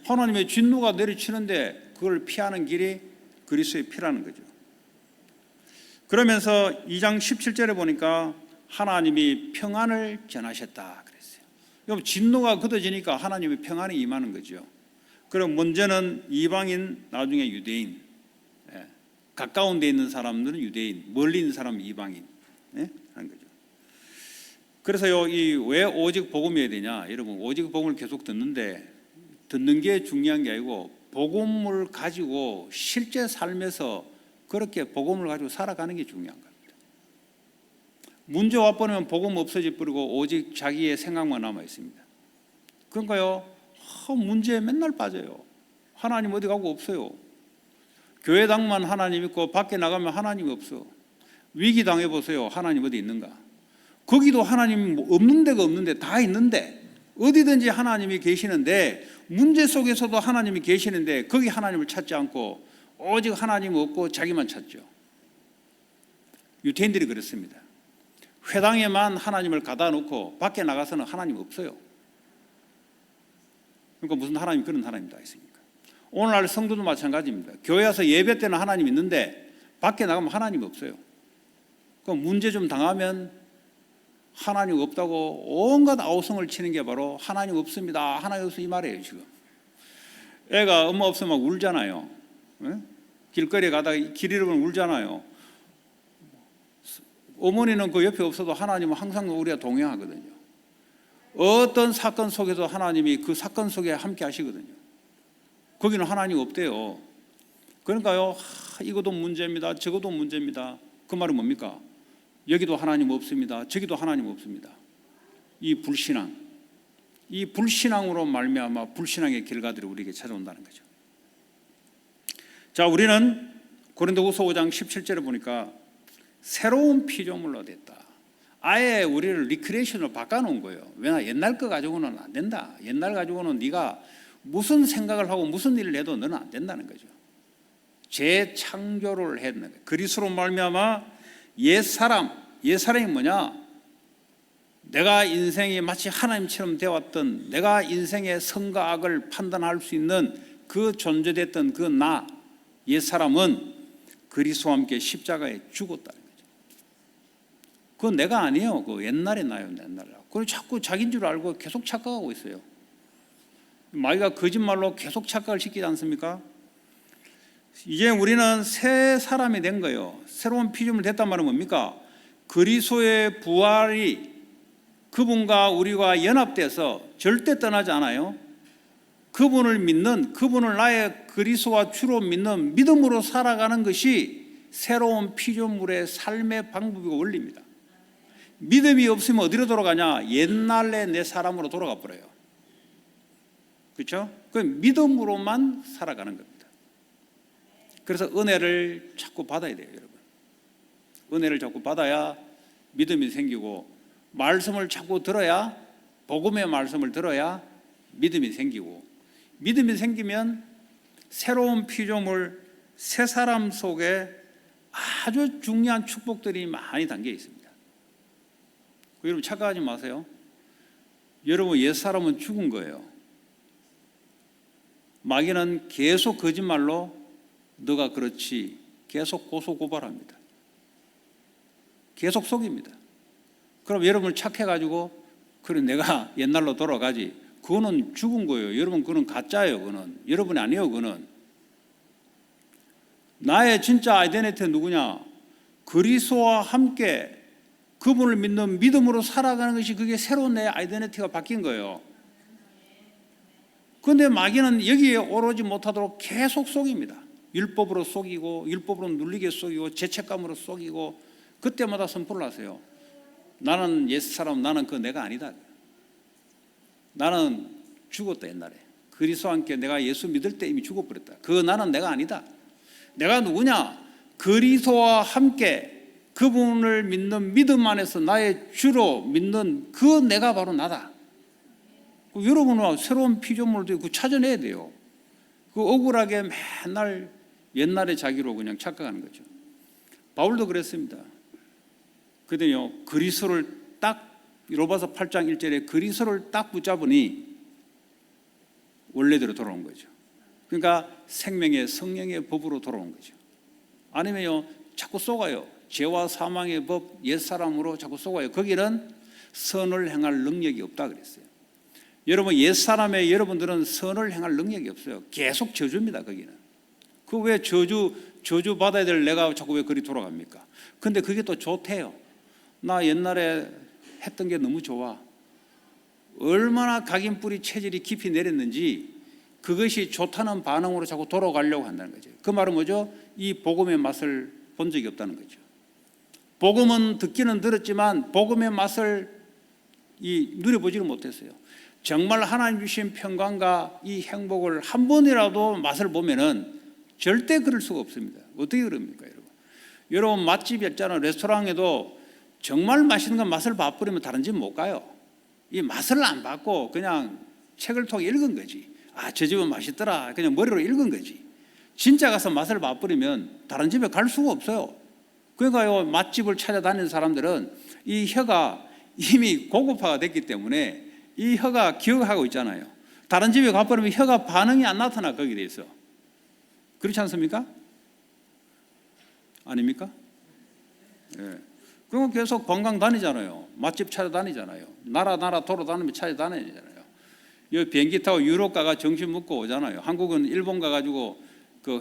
하나님의 진노가 내리치는데 그걸 피하는 길이 그리스도의 피라는 거죠. 그러면서 2장 17절에 보니까 하나님이 평안을 전하셨다 그랬어요. 여러분, 진노가 걷어지니까 하나님의 평안이 임하는 거죠. 그럼 먼저는 이방인, 나중에 유대인. 가까운 데 있는 사람들은 유대인, 멀리 있는 사람은 이방인 하는 거죠. 그래서요, 이 왜 오직 복음이어야 되냐? 여러분, 오직 복음을 계속 듣는데 듣는 게 중요한 게 아니고 복음을 가지고 실제 삶에서 그렇게 복음을 가지고 살아가는 게 중요한 겁니다. 문제 와버리면 복음 없어져 버리고 오직 자기의 생각만 남아 있습니다. 그러니까요, 문제에 맨날 빠져요. 하나님 어디 가고 없어요. 교회당만 하나님 있고 밖에 나가면 하나님이 없어. 위기 당해보세요. 하나님 어디 있는가? 거기도 하나님 없는 데가 없는데 다 있는데, 어디든지 하나님이 계시는데, 문제 속에서도 하나님이 계시는데 거기 하나님을 찾지 않고 오직 하나님 없고 자기만 찾죠. 유태인들이 그렇습니다. 회당에만 하나님을 가다 놓고 밖에 나가서는 하나님 없어요. 그러니까 무슨 하나님, 그런 하나님 다 있습니까? 오늘날 성도도 마찬가지입니다. 교회 와서 예배 때는 하나님 있는데 밖에 나가면 하나님이 없어요. 그럼 문제 좀 당하면 하나님 없다고 온갖 아우성을 치는 게 바로 하나님 없습니다, 하나님 없어, 이 말이에요. 지금 애가 엄마 없으면 막 울잖아요. 길거리에 가다가 길 잃으면 울잖아요. 어머니는 그 옆에 없어도 하나님은 항상 우리가 동행하거든요. 어떤 사건 속에서 하나님이 그 사건 속에 함께 하시거든요. 거기는 하나님 없대요. 그러니까요, 이것도 문제입니다, 저것도 문제입니다. 그 말은 뭡니까? 여기도 하나님 없습니다, 저기도 하나님 없습니다. 이 불신앙, 이 불신앙으로 말미암아 불신앙의 결과들이 우리에게 찾아온다는 거죠. 자, 우리는 고린도후서 5장 17절에 보니까 새로운 피조물로 됐다. 아예 우리를 리크레이션으로 바꿔놓은 거예요. 왜냐, 옛날 거 가지고는 안 된다. 옛날 가지고는 네가 무슨 생각을 하고 무슨 일을 해도 너는 안 된다는 거죠. 재창조를 했는 거예요. 그리스도로 말미암아 옛사람이 뭐냐? 내가 인생이 마치 하나님처럼 되어왔던, 내가 인생의 선과 악을 판단할 수 있는 그 존재됐던 그 나, 옛사람은 그리스도와 함께 십자가에 죽었다는 거죠. 그건 내가 아니에요. 그 옛날에 나요, 옛날에. 그걸 자꾸 자기인 줄 알고 계속 착각하고 있어요. 마귀가 거짓말로 계속 착각을 시키지 않습니까? 이제 우리는 새 사람이 된 거예요. 새로운 피조물 됐단 말은 뭡니까? 그리스도의 부활이 그분과 우리가 연합돼서 절대 떠나지 않아요. 그분을 믿는, 그분을 나의 그리스도와 주로 믿는 믿음으로 살아가는 것이 새로운 피조물의 삶의 방법이고 원리입니다. 믿음이 없으면 어디로 돌아가냐? 옛날에 내 사람으로 돌아가 버려요. 그렇죠? 그 믿음으로만 살아가는 겁니다. 그래서 은혜를 자꾸 받아야 돼요, 여러분. 은혜를 자꾸 받아야 믿음이 생기고, 말씀을 자꾸 들어야, 복음의 말씀을 들어야 믿음이 생기고, 믿음이 생기면 새로운 피조물, 새 사람 속에 아주 중요한 축복들이 많이 담겨 있습니다. 여러분 착각하지 마세요. 여러분 옛사람은 죽은 거예요. 마귀는 계속 거짓말로 너가 그렇지 계속 고소고발합니다. 계속 속입니다. 그럼 여러분을 착해가지고 그래 내가 옛날로 돌아가지, 그거는 죽은 거예요. 여러분 그거는 가짜예요. 그거는 여러분이 아니에요. 그거는 나의 진짜 아이덴티티는 누구냐? 그리스도와 함께 그분을 믿는 믿음으로 살아가는 것이, 그게 새로운 내 아이덴티티가 바뀐 거예요. 그런데 마귀는 여기에 오르지 못하도록 계속 속입니다. 율법으로 속이고, 율법으로 눌리게 속이고, 죄책감으로 속이고, 그때마다 선포를 하세요. 나는 옛사람, 나는 그 내가 아니다. 나는 죽었다. 옛날에 그리스도와 함께 내가 예수 믿을 때 이미 죽어버렸다. 그 나는 내가 아니다. 내가 누구냐? 그리스도와 함께 그분을 믿는 믿음 안에서 나의 주로 믿는 그 내가 바로 나다. 여러분은 새로운 피조물도 그 찾아내야 돼요. 그 억울하게 맨날 옛날의 자기로 그냥 착각하는 거죠. 바울도 그랬습니다. 그랬더니요, 그리스도를 딱 로마서 8장 1절에 그리스도를 딱 붙잡으니 원래대로 돌아온 거죠. 그러니까 생명의 성령의 법으로 돌아온 거죠. 아니면요, 자꾸 속아요. 죄와 사망의 법, 옛사람으로 자꾸 속아요. 거기는 선을 행할 능력이 없다 그랬어요. 여러분, 옛사람의 여러분들은 선을 행할 능력이 없어요. 계속 저주입니다. 거기는. 그 왜 저주 받아야 될 내가 자꾸 왜 그리 돌아갑니까? 근데 그게 또 좋대요. 나 옛날에 했던 게 너무 좋아. 얼마나 각인뿌리 체질이 깊이 내렸는지 그것이 좋다는 반응으로 자꾸 돌아가려고 한다는 거죠. 그 말은 뭐죠? 이 복음의 맛을 본 적이 없다는 거죠. 복음은 듣기는 들었지만 복음의 맛을 누려보지를 못했어요. 정말 하나님 주신 평강과 이 행복을 한 번이라도 맛을 보면은 절대 그럴 수가 없습니다. 어떻게 그럽니까, 여러분? 여러분, 맛집이 있잖아요. 레스토랑에도 정말 맛있는 건 맛을 봐버리면 다른 집 못 가요. 이 맛을 안 봤고 그냥 책을 통해 읽은 거지. 아, 저 집은 맛있더라. 그냥 머리로 읽은 거지. 진짜 가서 맛을 봐버리면 다른 집에 갈 수가 없어요. 그러니까요, 맛집을 찾아다니는 사람들은 이 혀가 이미 고급화가 됐기 때문에 이 혀가 기억하고 있잖아요. 다른 집에 가버리면 혀가 반응이 안 나타나, 거기에 대해서. 그렇지 않습니까? 아닙니까? 예. 그럼 계속 관광 다니잖아요. 맛집 찾아다니잖아요. 나라 돌아다니면 찾아다니잖아요. 여기 비행기 타고 유럽 가가 점심 먹고 오잖아요. 한국은 일본 가가지고 그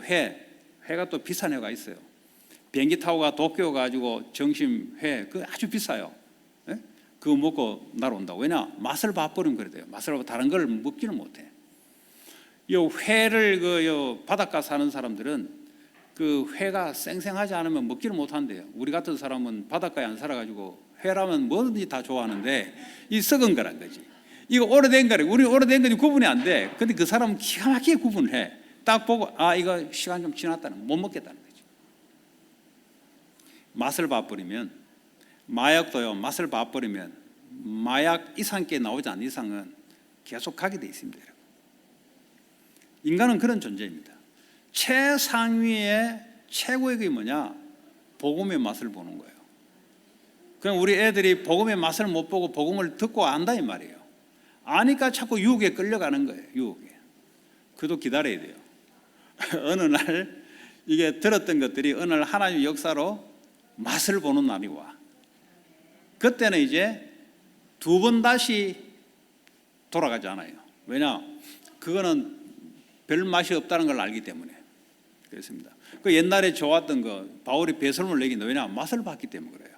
회가 또 비싼 회가 있어요. 비행기 타고 가 도쿄 가지고 점심 회, 그 아주 비싸요. 예? 그거 먹고 날아온다고. 왜냐? 맛을 봐버리면 그래 돼요. 맛을 보고 다른 걸 먹지는 못해. 요 회를 요 바닷가 사는 사람들은 그 회가 쌩쌩하지 않으면 먹지를 못한대요. 우리 같은 사람은 바닷가에 안 살아가지고 회라면 뭐든지 다 좋아하는데 이 썩은 거란 거지. 이거 오래된 거래. 우리 오래된 거지 구분이 안 돼. 근데 그 사람은 기가 막히게 구분을 해. 딱 보고 아, 이거 시간 좀 지났다는, 못 먹겠다는 거지. 맛을 봐버리면, 마약도요, 맛을 봐버리면 마약 이상께 나오지 않는 이상은 계속 가게 돼 있습니다. 인간은 그런 존재입니다. 최상위의 최고의 게 뭐냐? 복음의 맛을 보는 거예요. 그럼 우리 애들이 복음의 맛을 못 보고 복음을 듣고 안다 이 말이에요. 아니까 자꾸 유혹에 끌려가는 거예요. 유혹에. 그도 기다려야 돼요. 어느 날 이게 들었던 것들이 어느 날 하나님의 역사로 맛을 보는 날이 와. 그때는 이제 두 번 다시 돌아가지 않아요. 왜냐? 그거는 별 맛이 없다는 걸 알기 때문에 그렇습니다. 그 옛날에 좋았던 거 바울이 배설물 내긴다. 왜냐? 맛을 봤기 때문에 그래요.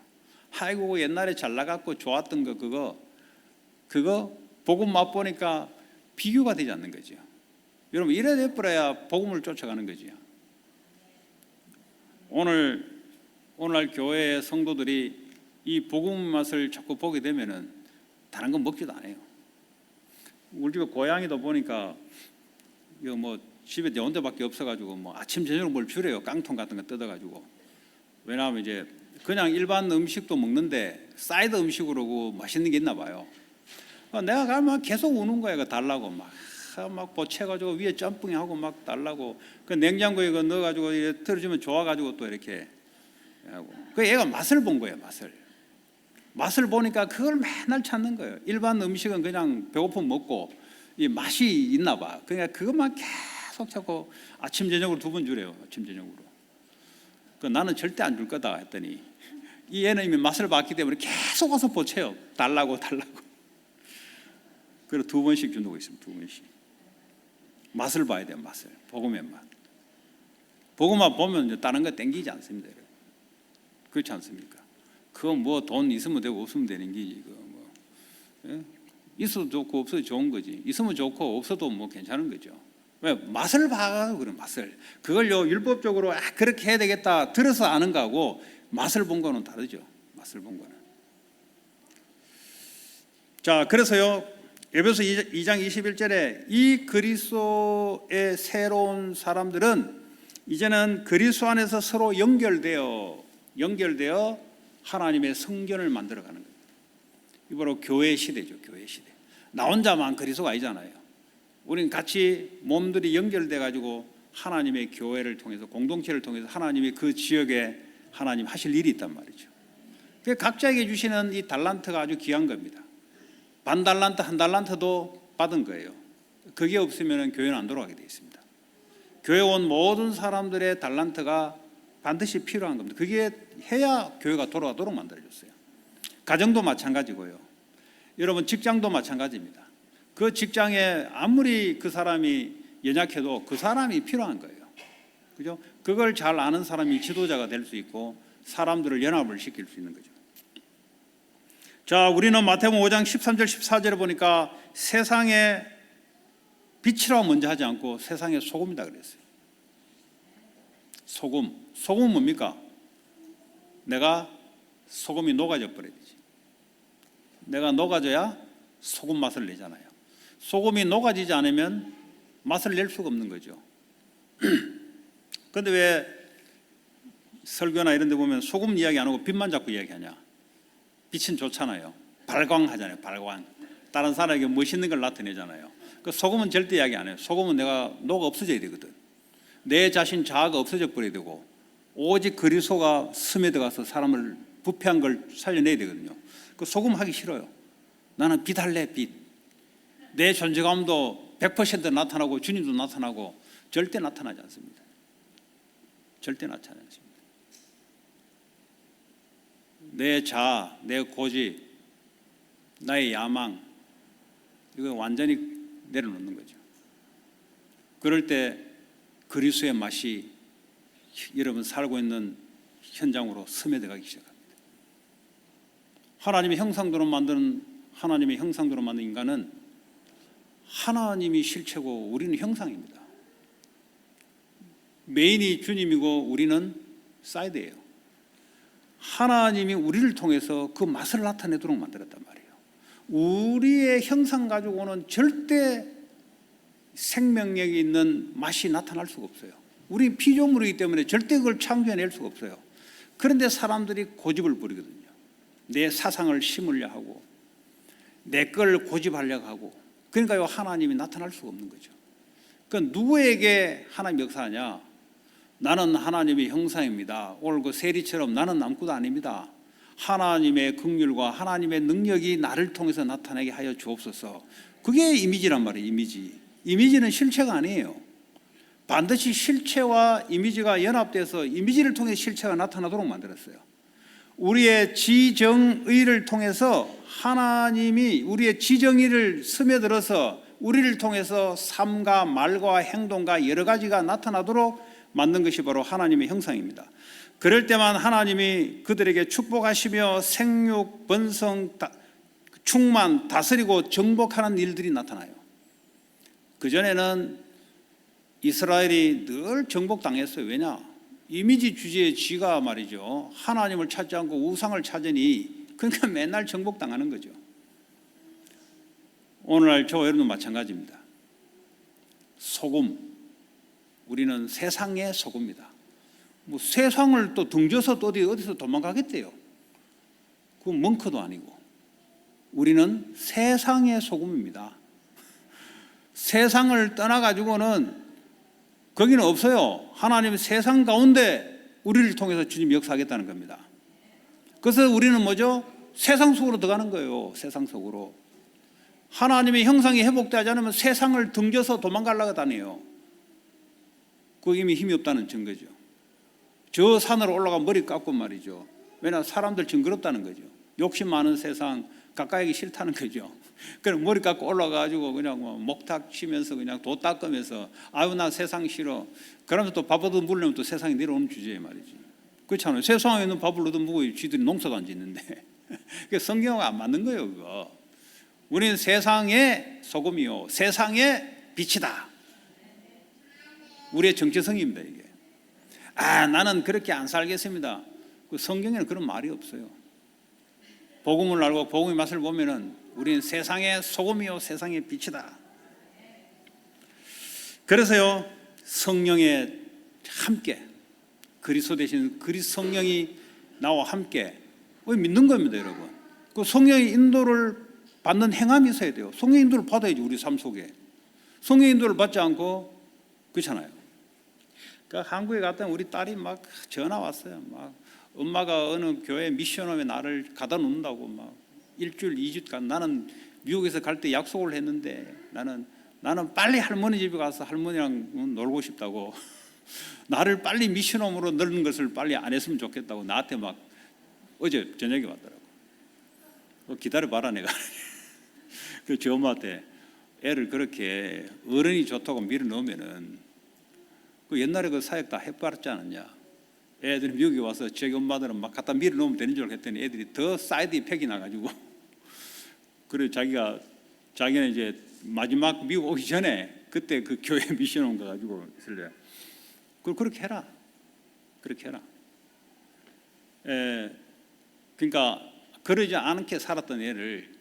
아이고, 옛날에 잘 나갔고 좋았던 거 그거 복음 맛보니까 비교가 되지 않는 거죠. 여러분, 이래 돼버려야 복음을 쫓아가는 거죠. 오늘날 교회의 성도들이 이 복음 맛을 자꾸 보게 되면은 다른 건 먹지도 않아요. 우리 집에 고양이도 보니까 이거 뭐 집에 내 혼자밖에 없어가지고 뭐 아침 저녁 뭘 주래요. 깡통 같은 거 뜯어가지고. 왜냐하면 이제 그냥 일반 음식도 먹는데 사이드 음식으로 맛있는 게 있나 봐요. 내가 가면 계속 우는 거예요. 달라고 막 보채가지고 위에 짬뽕이 하고 막 달라고. 그 냉장고에 이거 넣어가지고 이렇게 틀어주면 좋아가지고 또 이렇게 하고. 그 얘가 맛을 본 거예요. 맛을 보니까 그걸 맨날 찾는 거예요. 일반 음식은 그냥 배고프면 먹고 이 맛이 있나 봐. 그러니까 그것만 계속 찾고 아침 저녁으로 2번 주래요. 아침 저녁으로. 그 나는 절대 안 줄 거다 했더니 이 애는 이미 맛을 봤기 때문에 계속 와서 보채요. 달라고. 그래서 2번씩 준다고 있습니다. 2번씩. 맛을 봐야 돼요. 맛을. 복음의 맛. 복음만 보면 이제 다른 거 땡기지 않습니다. 그렇지 않습니까? 그거 뭐 돈 있으면 되고 없으면 되는 게 이거 뭐. 예? 있어도 좋고 없어도 좋은 거지. 있으면 좋고 없어도 뭐 괜찮은 거죠. 왜? 맛을 봐. 그런 맛을. 그걸요 율법적으로 그렇게 해야 되겠다 들어서 아는 거하고 맛을 본 거는 다르죠. 맛을 본 거는. 자, 그래서요 에베소 2장 21절에 이 그리스도의 새로운 사람들은 이제는 그리스도 안에서 서로 연결되어 하나님의 성전을 만들어가는 거예요. 이 바로 교회 시대죠. 교회 시대. 나 혼자만 그리스도가 아니잖아요. 우리는 같이 몸들이 연결돼 가지고 하나님의 교회를 통해서, 공동체를 통해서 하나님이 그 지역에 하나님 하실 일이 있단 말이죠. 각자에게 주시는 이 달란트가 아주 귀한 겁니다. 반 달란트, 한 달란트도 받은 거예요. 그게 없으면 교회는 안 돌아가게 되어 있습니다. 교회 온 모든 사람들의 달란트가 반드시 필요한 겁니다. 그게 해야 교회가 돌아가도록 만들어졌어요. 가정도 마찬가지고요. 여러분 직장도 마찬가지입니다. 그 직장에 아무리 그 사람이 연약해도 그 사람이 필요한 거예요. 그죠? 그걸 잘 아는 사람이 지도자가 될 수 있고 사람들을 연합을 시킬 수 있는 거죠. 자, 우리는 마태복음 5장 13절 14절에 보니까 세상의 빛이라고 먼저 하지 않고 세상의 소금이다 그랬어요. 소금은 뭡니까? 내가 소금이 녹아져 버려야 되지. 내가 녹아져야 소금 맛을 내잖아요. 소금이 녹아지지 않으면 맛을 낼 수가 없는 거죠. 그런데 왜 설교나 이런 데 보면 소금 이야기 안 하고 빛만 자꾸 이야기하냐? 빛은 좋잖아요. 발광하잖아요. 발광. 다른 사람에게 멋있는 걸 나타내잖아요. 그 소금은 절대 이야기 안 해요. 소금은 내가 녹아 없어져야 되거든. 내 자신 자아가 없어져 버려야 되고 오직 그리스도가 스며들어가서 사람을 부패한 걸 살려내야 되거든요. 그 소금 하기 싫어요. 나는 빛 할래, 빛. 내 존재감도 100% 나타나고 주님도 나타나고 절대 나타나지 않습니다. 절대 나타나지 않습니다. 내 자아, 내 고집, 나의 야망 이거 완전히 내려놓는 거죠. 그럴 때 그리스도의 맛이 여러분 살고 있는 현장으로 스며들어가기 시작합니다. 하나님의 형상대로 만든 인간은 하나님이 실체고 우리는 형상입니다. 메인이 주님이고 우리는 사이드예요. 하나님이 우리를 통해서 그 맛을 나타내도록 만들었단 말이에요. 우리의 형상 가지고는 절대 생명력이 있는 맛이 나타날 수가 없어요. 우리 피조물이기 때문에 절대 그걸 창조해낼 수가 없어요. 그런데 사람들이 고집을 부리거든요. 내 사상을 심으려 하고 내 걸 고집하려고 하고 그러니까 하나님이 나타날 수가 없는 거죠. 그러니까 누구에게 하나님 역사하냐? 나는 하나님의 형상입니다. 오늘 그 세리처럼 나는 아무것도 아닙니다. 하나님의 긍휼과 하나님의 능력이 나를 통해서 나타나게 하여 주옵소서. 그게 이미지란 말이에요. 이미지는 실체가 아니에요. 반드시 실체와 이미지가 연합돼서 이미지를 통해 실체가 나타나도록 만들었어요. 우리의 지정의를 통해서 하나님이 우리의 지정의를 스며들어서 우리를 통해서 삶과 말과 행동과 여러 가지가 나타나도록 만든 것이 바로 하나님의 형상입니다. 그럴 때만 하나님이 그들에게 축복하시며 생육, 번성, 충만, 다스리고 정복하는 일들이 나타나요. 그전에는 이스라엘이 늘 정복당했어요. 왜냐? 이미지 주제의 쥐가 말이죠. 하나님을 찾지 않고 우상을 찾으니 그러니까 맨날 정복당하는 거죠. 오늘날 저와 여러분도 마찬가지입니다. 소금, 우리는 세상의 소금이다. 뭐 세상을 또 등져서 또 어디서 도망가겠대요. 그건 멍크도 아니고 우리는 세상의 소금입니다. 세상을 떠나가지고는 거기는 없어요. 하나님의 세상 가운데 우리를 통해서 주님 역사하겠다는 겁니다. 그래서 우리는 뭐죠? 세상 속으로 들어가는 거예요. 세상 속으로. 하나님의 형상이 회복되지 않으면 세상을 등져서 도망가려고 다녀요. 그 이미 힘이 없다는 증거죠. 저 산으로 올라가 머리 깎고 말이죠. 왜냐? 사람들 징그럽다는 거죠. 욕심 많은 세상 가까이 하기 싫다는 거죠. 그럼 머리 깎고 올라가가지고 그냥 목탁 치면서 그냥 도 닦으면서 아유 나 세상 싫어. 그러면서 또 밥 얻어 물려면 또 세상이 내려오는 주제에 말이지. 그렇잖아요. 세상에 있는 밥을 얻어 먹어야 쥐들이 농사도 안 짓는데. 성경하고 안 맞는 거예요. 그거. 우리는 세상의 소금이요 세상의 빛이다. 우리의 정체성입니다. 이게. 나는 그렇게 안 살겠습니다. 그 성경에는 그런 말이 없어요. 복음을 알고 복음의 맛을 보면은 우리는 세상의 소금이요 세상의 빛이다. 그래서요 성령에 함께 그리스도 대신 그리스도 성령이 나와 함께 믿는 겁니다, 여러분. 그 성령의 인도를 받는 행함이 있어야 돼요. 성령 인도를 받아야지 우리 삶 속에. 성령 인도를 받지 않고 그렇잖아요. 그러니까 한국에 갔더니 우리 딸이 막 전화 왔어요. 막 엄마가 어느 교회 미션홈에 나를 가다 놓는다고 막 일주일, 2주간 나는 미국에서 갈 때 약속을 했는데 나는 빨리 할머니 집에 가서 할머니랑 놀고 싶다고 나를 빨리 미션홈으로 넣는 것을 빨리 안 했으면 좋겠다고 나한테 막 어제 저녁에 왔더라고. 기다려봐라 내가. 그 저 엄마한테 애를 그렇게 어른이 좋다고 밀어 넣으면은 그 옛날에 그 사역 다 해봤지 않았냐. 애들이 미국에 와서 저기 엄마들은 막 갖다 밀어 넣으면 되는 줄 알았더니 애들이 더 사이드 이펙이 나가지고 그리고 자기는 이제 마지막 미국 오기 전에 그때 그 교회 미션 온 거 가지고 있을래. 그렇게 해라. 그렇게 해라. 그러니까 그러지 않게 살았던 애를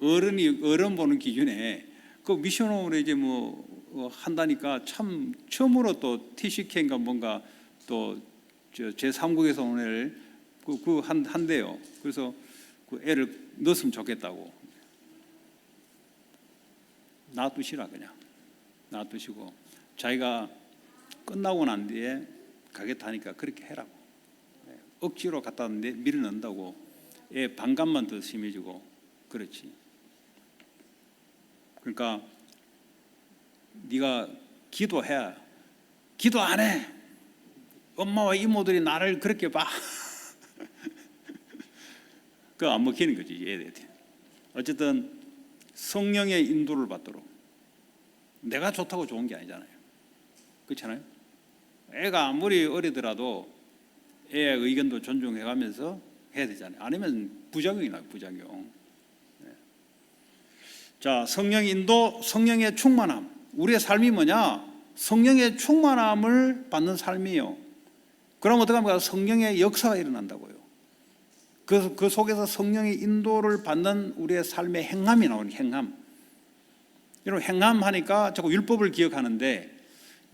어른 보는 기준에 그 미션홈으로 이제 뭐 한다니까 참 처음으로 또 TCK인가 뭔가 또 제3국에서 온 애를 한대요. 그래서 그 애를 넣었으면 좋겠다고. 놔두시라 그냥. 놔두시고 자기가 끝나고 난 뒤에 가겠다니까 그렇게 해라고. 억지로 갖다 밀어 넣는다고 애 반감만 더 심해지고 그렇지. 그러니까 네가 기도해. 기도 안 해. 엄마와 이모들이 나를 그렇게 봐. 그거 안 먹히는 거지 애들한테. 어쨌든 성령의 인도를 받도록. 내가 좋다고 좋은 게 아니잖아요. 그렇잖아요. 애가 아무리 어리더라도 애의 의견도 존중해가면서 해야 되잖아요. 아니면 부작용이 나요. 부작용. 자, 성령의 인도, 성령의 충만함. 우리의 삶이 뭐냐? 성령의 충만함을 받는 삶이에요. 그럼 어떻게 합니까? 성령의 역사가 일어난다고요. 그 속에서 성령의 인도를 받는 우리의 삶의 행함이 나오는 행함. 여러분 행함 하니까 자꾸 율법을 기억하는데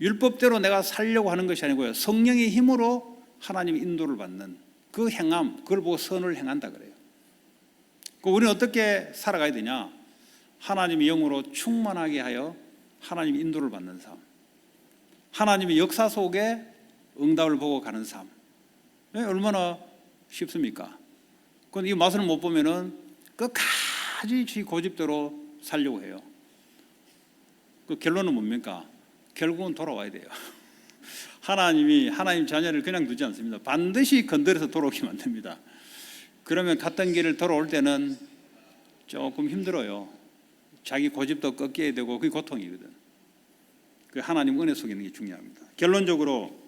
율법대로 내가 살려고 하는 것이 아니고요. 성령의 힘으로 하나님의 인도를 받는 그 행함, 그걸 보고 선을 행한다 그래요. 우리는 어떻게 살아가야 되냐? 하나님의 영으로 충만하게 하여 하나님의 인도를 받는 삶. 하나님의 역사 속에 응답을 보고 가는 삶. 얼마나 쉽습니까? 그런데 이 맛을 못 보면은 끝까지 지 고집대로 살려고 해요. 그 결론은 뭡니까? 결국은 돌아와야 돼요. 하나님 자녀를 그냥 두지 않습니다. 반드시 건드려서 돌아오게 만듭니다. 그러면 갔던 길을 돌아올 때는 조금 힘들어요. 자기 고집도 꺾여야 되고 그게 고통이거든. 그 하나님 은혜 속에 있는 게 중요합니다. 결론적으로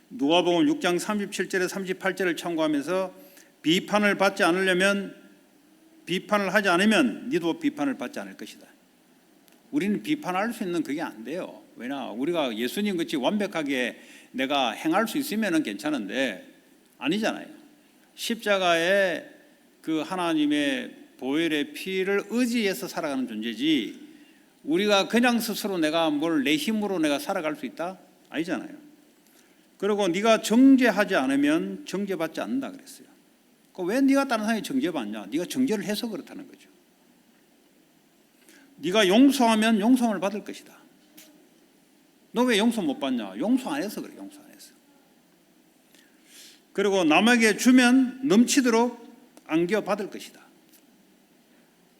누가복음 6장 37절에 38절을 참고하면서 비판을 하지 않으면 너도 비판을 받지 않을 것이다. 우리는 비판할 수 있는 그게 안 돼요. 왜냐? 우리가 예수님 같이 완벽하게 내가 행할 수 있으면 괜찮은데 아니잖아요. 십자가에 그 하나님의 보혈의 피를 의지해서 살아가는 존재지 우리가 그냥 스스로 내가 내 힘으로 내가 살아갈 수 있다? 아니잖아요. 그리고 네가 정죄하지 않으면 정죄받지 않는다 그랬어요. 왜 네가 다른 사람이 정죄받냐? 네가 정죄를 해서 그렇다는 거죠. 네가 용서하면 용서함을 받을 것이다. 너 왜 용서 못 받냐? 용서 안 해서 그래. 용서 안 해서. 그리고 남에게 주면 넘치도록 안겨 받을 것이다.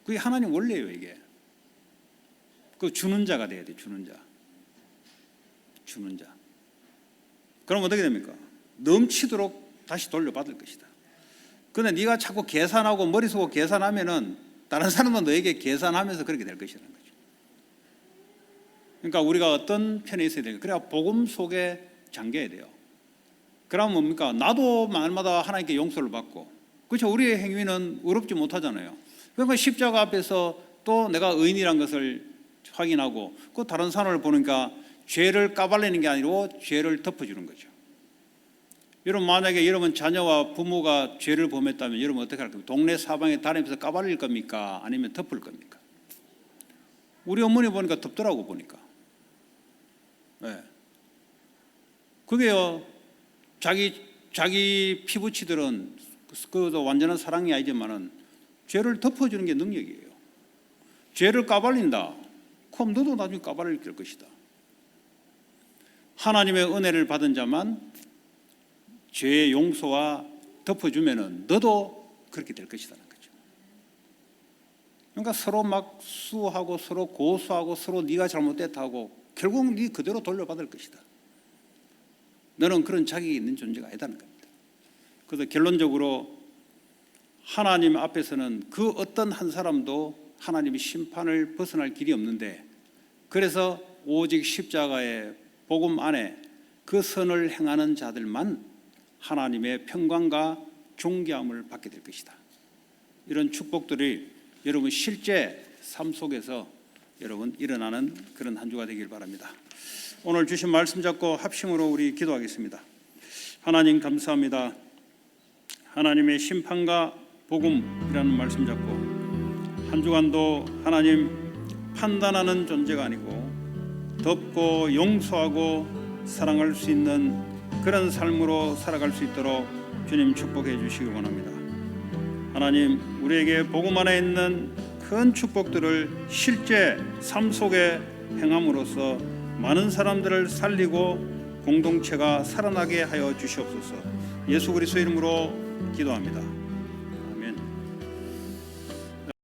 그게 하나님 원리예요. 이게 그 주는 자가 돼야 돼. 주는 자. 그럼 어떻게 됩니까? 넘치도록 다시 돌려받을 것이다. 그런데 네가 자꾸 계산하고 머릿속으로 계산하면은 다른 사람도 너에게 계산하면서 그렇게 될 것이라는 거죠. 그러니까 우리가 어떤 편에 있어야 돼요. 그래야 복음 속에 잠겨야 돼요. 그러면 뭡니까? 나도 말마다 하나님께 용서를 받고, 그렇죠? 우리의 행위는 어렵지 못하잖아요. 그러니까 십자가 앞에서 또 내가 의인이란 것을 확인하고, 그 다른 사람을 보니까 죄를 까발리는 게 아니고 죄를 덮어주는 거죠. 여러분 만약에 여러분 자녀와 부모가 죄를 범했다면 여러분 어떻게 할 겁니까? 동네 사방에 다니면서 까발릴 겁니까? 아니면 덮을 겁니까? 우리 어머니 보니까 덮더라고 보니까. 네. 그게요. 자기 피부치들은 그것도 완전한 사랑이 아니지만은 죄를 덮어주는 게 능력이에요. 죄를 까발린다. 그럼 너도 나중에 까발릴 것이다. 하나님의 은혜를 받은 자만 죄의 용서와 덮어주면은 너도 그렇게 될 것이라는 거죠. 그러니까 서로 막 수하고 서로 고수하고 서로 네가 잘못됐다고 결국 네 그대로 돌려받을 것이다. 너는 그런 자격이 있는 존재가 아니다는 겁니다. 그래서 결론적으로 하나님 앞에서는 그 어떤 한 사람도 하나님의 심판을 벗어날 길이 없는데, 그래서 오직 십자가의 복음 안에 그 선을 행하는 자들만 하나님의 평강과 존귀함을 받게 될 것이다. 이런 축복들이 여러분 실제 삶 속에서 여러분 일어나는 그런 한 주가 되길 바랍니다. 오늘 주신 말씀 잡고 합심으로 우리 기도하겠습니다. 하나님 감사합니다. 하나님의 심판과 복음이라는 말씀 잡고 한 주간도 하나님 판단하는 존재가 아니고 덮고 용서하고 사랑할 수 있는 그런 삶으로 살아갈 수 있도록 주님 축복해 주시기 원합니다. 하나님, 우리에게 복음 안에 있는 큰 축복들을 실제 삶 속에 행함으로써 많은 사람들을 살리고 공동체가 살아나게 하여 주시옵소서. 예수 그리스도 이름으로 기도합니다.